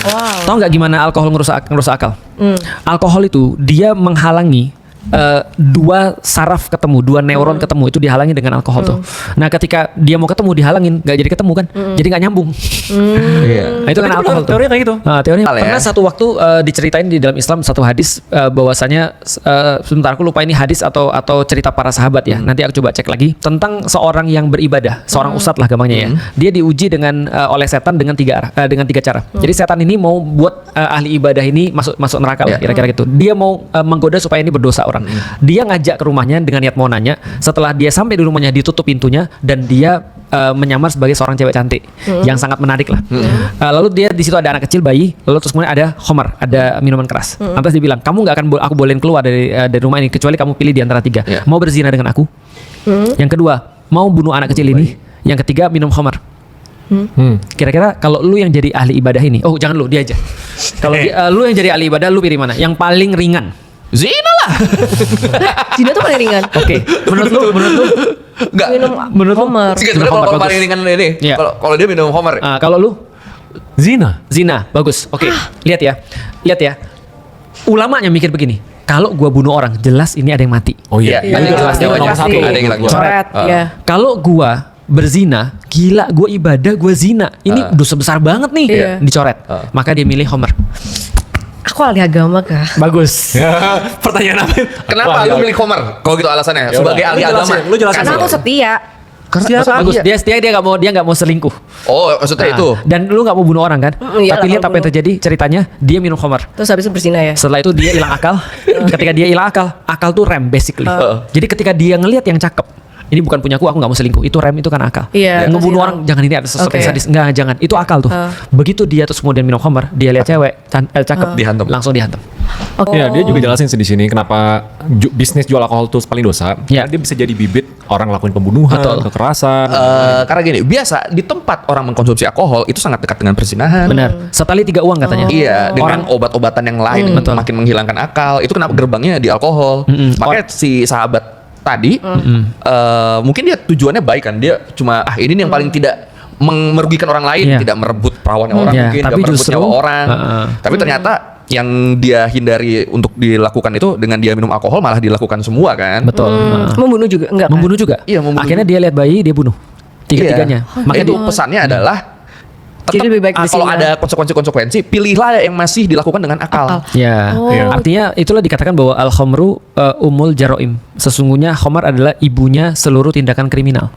Wow. Tahu nggak gimana alkohol ngerusak akal? Alkohol itu dia menghalangi dua saraf ketemu, dua neuron ketemu, itu dihalangi dengan alkohol tuh. Nah, ketika dia mau ketemu dihalangin, nggak jadi ketemu kan? Jadi nggak nyambung. Nah, itu kan alkohol tuh. Teorinya kayak gitu. Nah, teorinya Ya. pernah satu waktu diceritain di dalam Islam satu hadis bahwasanya sebentar aku lupa ini hadis atau cerita para sahabat ya. Nanti aku coba cek lagi tentang seorang yang beribadah, seorang ustadz lah gampangnya ya. Dia diuji dengan oleh setan dengan tiga cara. Jadi setan ini mau buat ahli ibadah ini masuk neraka lah, kira-kira gitu. Dia mau menggoda supaya ini berdosa orang. Dia ngajak ke rumahnya dengan niat mau nanya. Setelah dia sampai di rumahnya ditutup pintunya dan dia menyamar sebagai seorang cewek cantik yang sangat menarik lah. Lalu dia di situ ada anak kecil bayi, lalu terus kemudian ada khamar, ada minuman keras. Lantas dia bilang, kamu nggak akan aku bolehin keluar dari rumah ini kecuali kamu pilih di antara tiga. Mau berzina dengan aku, yang kedua mau bunuh anak kecil ini, yang ketiga minum khamar. Kira-kira kalau lu yang jadi ahli ibadah ini, oh jangan lu, dia aja. Kalau lu yang jadi ahli ibadah, lu pilih mana? Yang paling ringan. Zina lah. Zina tuh paling ringan. Oke, menurut lu Enggak. Minum homer. Sebenarnya Homer, kalau bagus. paling ringan ini, Iya. kalau dia minum homer. kalau lu Zina. zina, bagus. Oke, lihat ya. Ulamanya mikir begini. Kalau gua bunuh orang, jelas ini ada yang mati. Oh iya. Iya, Itu iya, jelas iya, dia nomor pasti. satu. Ada yang hilang. Coret, ya. Kalau gua berzina, gila, gua ibadah, gua zina. Ini dosa besar banget nih. Iya. Dicoret. Maka dia milih homer. Aku ahli agama kah? Bagus. Pertanyaan apa? Kenapa lu milih homer? Kalau gitu alasannya sebagai ahli agama. Lu jelasin. Karena aku setia. Bagus. Dia nggak mau selingkuh. Oh, maksudnya itu. Dan lu nggak mau bunuh orang kan? Iyalah, Tapi lihat nggak apa yang bunuh. terjadi. Ceritanya dia minum homer. Terus habis itu berzina ya. Setelah itu dia hilang akal. Ketika dia hilang akal tuh rem basically. Jadi ketika dia ngelihat yang cakep, ini bukan punyaku, aku nggak mau selingkuh. Itu rem, itu kan akal. Iya, Ngebunuh pasti orang, jangan ini ada sesuatu yang Oke. sadis. Enggak, jangan. Itu akal tuh. Begitu dia terus kemudian minum homer, dia lihat cewek cakep, Dihantam. langsung dihantam. Oke. Ya, dia juga jelasin sih di sini kenapa bisnis jual alkohol itu paling dosa. Ya. Karena dia bisa jadi bibit orang lakuin pembunuhan, Betul. kekerasan. Karena gini, biasa di tempat orang mengkonsumsi alkohol itu sangat dekat dengan perzinahan. Benar. Setali 3 uang katanya. Iya, dengan obat-obatan yang lain makin menghilangkan akal. Itu kenapa gerbangnya di alkohol. Makanya si sahabat tadi mungkin dia tujuannya baik kan. Dia cuma ini nih yang paling tidak merugikan orang lain, Iya. tidak merebut perawannya orang Iya, mungkin, tapi tidak merebut justru- nyawa orang. Tapi ternyata yang dia hindari untuk dilakukan itu dengan dia minum alkohol malah dilakukan semua kan. Betul. Membunuh juga enggak kan? Membunuh juga. Iya, membunuh Akhirnya dia lihat bayi, dia bunuh. Tiga-tiganya. Iya. Makanya itu dia pesannya adalah Jadi lebih baik kalau berzina. ada konsekuensi, pilihlah yang masih dilakukan dengan akal. Ya, artinya itulah dikatakan bahwa al-khamru umul jaroim. Sesungguhnya khamar adalah ibunya seluruh tindakan kriminal.